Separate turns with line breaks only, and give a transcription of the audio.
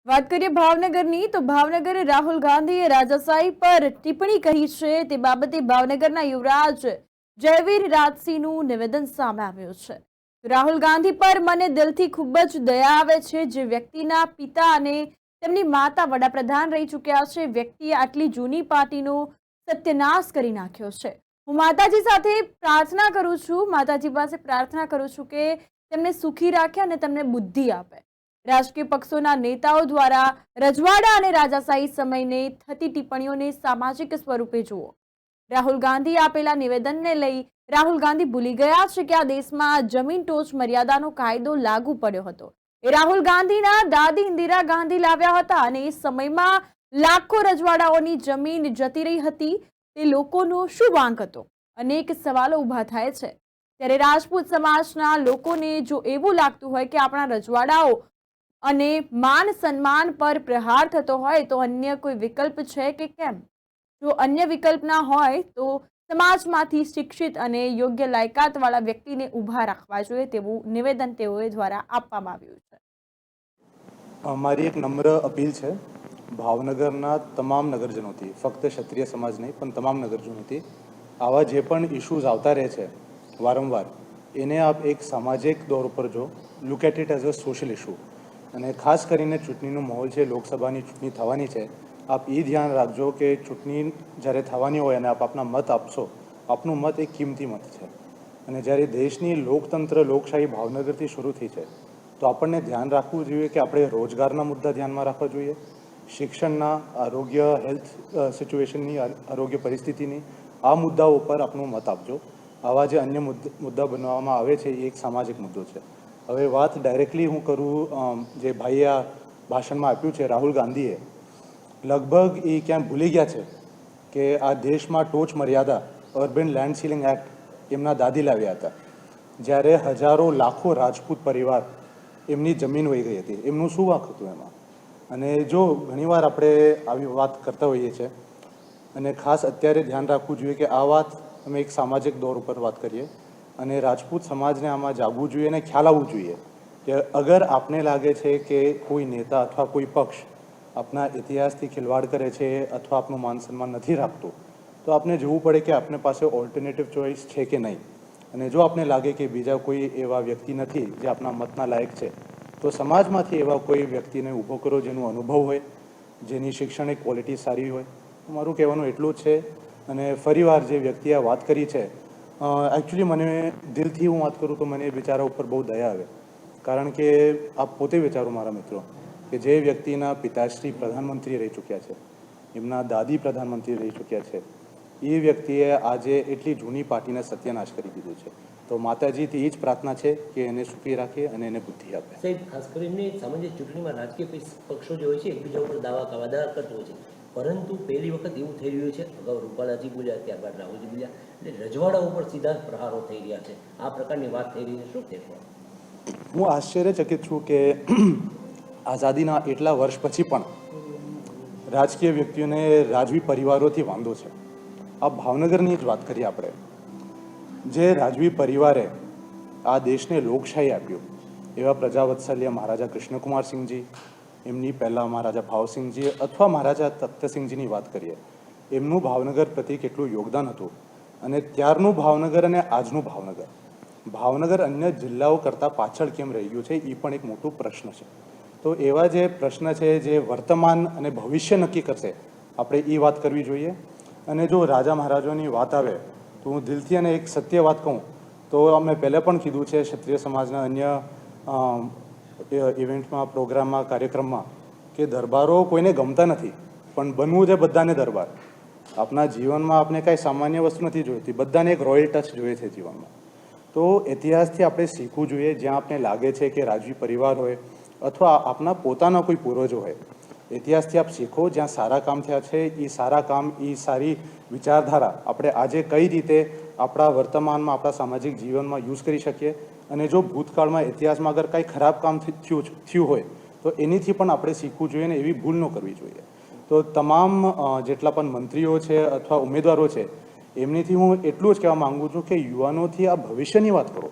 વાત કરીએ ભાવનગરની તો ભાવનગરે રાહુલ ગાંધીએ રાજાશાહી પર ટિપ્પણી કરી છે તે બાબતે ભાવનગરના યુવરાજ જયવીર રાજસિંહનું નિવેદન સામે આવ્યું છે। રાહુલ ગાંધી પર મને દિલથી ખૂબ જ દયા આવે છે। જે વ્યક્તિના પિતા અને તેમની માતા વડાપ્રધાન રહી ચૂક્યા છે, વ્યક્તિએ આટલી જૂની પાર્ટીનો સત્યનાશ કરી નાખ્યો છે। હું માતાજી સાથે પ્રાર્થના કરું છું, માતાજી પાસે પ્રાર્થના કરું છું કે તેમને સુખી રાખે અને તેમને બુદ્ધિ આપે। રાજકીય પક્ષોના નેતાઓ દ્વારા રજવાડા અને રાજાશાહી સમયને થતી ટિપ્પણીઓને સામાજિક સ્વરૂપે જુઓ। રાહુલ ગાંધીએ આપેલા નિવેદનને લઈ રાહુલ ગાંધી ભૂલી ગયા છે કે આ દેશમાં જમીન ટોચ મર્યાદાનો કાયદો લાગુ પડ્યો હતો। એ રાહુલ ગાંધીના દાદી ઇન્દિરા ગાંધી લાવ્યા હતા અને એ સમયમાં લાખો રજવાડાઓની જમીન જતી રહી હતી। તે લોકોનો શું વાંક હતો? અનેક સવાલો ઊભા થાય છે। ત્યારે રાજપૂત સમાજના લોકોને જો એવું લાગતું હોય કે આપણા રજવાડાઓ અને માન સન્માન પર પ્રહાર થતો હોય તો અન્ય કોઈ વિકલ્પ છે કે કેમ? જો અન્ય વિકલ્પ ના હોય તો સમાજમાંથી શિક્ષિત અને યોગ્ય લાયકાતવાળા વ્યક્તિને ઊભા રાખવા જોઈએ તેવું નિવેદન તેઓ દ્વારા આપવામાં આવ્યું છે।
મારી એક નમ્ર અપીલ છે ભાવનગરના તમામ નગરજનોથી, ફક્ત ક્ષત્રિય સમાજ નહીં પણ તમામ નગરજનોથી, આવા જે પણ ઇશ્યુઝ આવતા રહે છે વારંવાર, એને આપ એક સામાજિક દોર ઉપર જો, look at it as a social issue. અને ખાસ કરીને ચૂંટણીનો માહોલ છે, લોકસભાની ચૂંટણી થવાની છે, આપ એ ધ્યાન રાખજો કે ચૂંટણી જ્યારે થવાની હોય અને આપ આપના મત આપશો, આપનું મત એક કિંમતી મત છે। અને જ્યારે દેશની લોકતંત્ર લોકશાહી ભાવનગરથી શરૂ થઈ છે તો આપણને ધ્યાન રાખવું જોઈએ કે આપણે રોજગારના મુદ્દા ધ્યાનમાં રાખવા જોઈએ, શિક્ષણના, આરોગ્ય, હેલ્થ સિચ્યુએશનની, આરોગ્ય પરિસ્થિતિની, આ મુદ્દાઓ પર આપનું મત આપજો। આવા જે અન્ય મુદ્દા બનાવવામાં આવે છે એ એક સામાજિક મુદ્દો છે। હવે વાત ડાયરેક્ટલી હું કરું, જે ભાઈએ આ ભાષણમાં આપ્યું છે રાહુલ ગાંધીએ, લગભગ એ ક્યાં ભૂલી ગયા છે કે આ દેશમાં ટોચ મર્યાદા, અર્બન લેન્ડ સીલિંગ એક્ટ એમના દાદી લાવ્યા હતા, જ્યારે હજારો લાખો રાજપૂત પરિવાર એમની જમીન વહી ગઈ હતી। એમનું શું વાંક હતું એમાં? અને જો ઘણીવાર આપણે આવી વાત કરતા હોઈએ છીએ અને ખાસ અત્યારે ધ્યાન રાખવું જોઈએ કે આ વાત અમે એક સામાજિક દોર ઉપર વાત કરીએ અને રાજપૂત સમાજને આમાં જાગવું જોઈએ અને ખ્યાલ આવવું જોઈએ કે અગર આપને લાગે છે કે કોઈ નેતા અથવા કોઈ પક્ષ આપના ઇતિહાસથી ખિલવાડ કરે છે અથવા આપનું માન સન્માન નથી રાખતું, તો આપને જોવું પડે કે આપને પાસે ઓલ્ટરનેટિવ ચોઇસ છે કે નહીં। અને જો આપને લાગે કે બીજા કોઈ એવા વ્યક્તિ નથી જે આપના મતના લાયક છે, તો સમાજમાંથી એવા કોઈ વ્યક્તિને ઊભો કરો જેનો અનુભવ હોય, જેની શૈક્ષણિક ક્વોલિટી સારી હોય। મારું કહેવાનું એટલું જ છે। અને ફરીવાર જે વ્યક્તિએ વાત કરી છે, એકચ્યુઅલી મને દિલથી હું વાત કરું તો મને એ બિચારા ઉપર બહુ દયા આવે, કારણ કે આપ પોતે વિચારો મારા મિત્રો કે જે વ્યક્તિના પિતાશ્રી પ્રધાનમંત્રી રહી ચૂક્યા છે, એમના દાદી પ્રધાનમંત્રી રહી ચૂક્યા છે, એ વ્યક્તિએ આજે એટલી જૂની પાર્ટીને સત્યનાશ કરી દીધું છે। તો માતાજીથી એ જ પ્રાર્થના છે કે એને સુખી રાખે અને એને બુદ્ધિ આપે।
સાહેબ, ખાસ કરીને સામાન્ય ચૂંટણીમાં રાજકીય પક્ષો જે હોય છે એકબીજા ઉપર દાવા કરતો હોય છે, પરંતુ પહેલી વખત એવું થઈ રહ્યું છે, અગાઉ રૂપાલાજી બોલ્યા, ત્યારબાદ રાહુલજી બોલ્યા, એટલે રજવાડા ઉપર સીધા પ્રહારો થઈ રહ્યા છે। આ પ્રકારની વાત થઈ રહી છે, શું કહેશો?
હું આશ્ચર્યચકિત છું કે આઝાદીના એટલા વર્ષ પછી પણ રાજકીય વ્યક્તિઓને રાજવી પરિવારોથી વાંધો છે। આ ભાવનગરની જ વાત કરીએ આપણે, જે રાજવી પરિવારે આ દેશને લોકશાહી આપ્યું, એવા પ્રજાવત્સલ્ય મહારાજા કૃષ્ણકુમારસિંહજી, એમની પહેલાં મહારાજા ભાવસિંહજી અથવા મહારાજા તખ્તસિંહજીની વાત કરીએ, એમનું ભાવનગર પ્રત્યે કેટલું યોગદાન હતું। અને ત્યારનું ભાવનગર અને આજનું ભાવનગર અન્ય જિલ્લાઓ કરતાં પાછળ કેમ રહી ગયું છે, એ પણ એક મોટો પ્રશ્ન છે। તો એવા જે પ્રશ્ન છે જે વર્તમાન અને ભવિષ્ય નક્કી કરશે, આપણે એ વાત કરવી જોઈએ। અને જો રાજા મહારાજાની વાત આવે તો હું દિલથી અને એક સત્ય વાત કહું તો અમે પહેલાં પણ કીધું છે ક્ષત્રિય સમાજના અન્ય ઇવેન્ટમાં, પ્રોગ્રામમાં, કાર્યક્રમમાં, કે દરબારો કોઈને ગમતા નથી, પણ બનવું છે બધાને દરબાર। આપણા જીવનમાં આપણે કાંઈ સામાન્ય વસ્તુ નથી જોઈતી, બધાને એક રોયલ ટચ જોઈએ છે જીવનમાં। તો ઇતિહાસથી આપણે શીખવું જોઈએ, જ્યાં આપણે લાગે છે કે રાજવી પરિવાર હોય અથવા આપના પોતાના કોઈ પૂર્વજો હોય, ઇતિહાસથી આપ શીખો, જ્યાં સારા કામ થયા છે એ સારા કામ, એ સારી વિચારધારા આપણે આજે કઈ રીતે આપણા વર્તમાનમાં, આપણા સામાજિક જીવનમાં યુઝ કરી શકીએ। અને જો ભૂતકાળમાં, ઇતિહાસમાં અગર કાંઈ ખરાબ કામ થયું હોય તો એનીથી પણ આપણે શીખવું જોઈએ ને એવી ભૂલ ન કરવી જોઈએ। તો તમામ જેટલા પણ મંત્રીઓ છે અથવા ઉમેદવારો છે, એમનીથી હું એટલું જ કહેવા માગું છું કે યુવાનોથી આ ભવિષ્યની વાત કરો,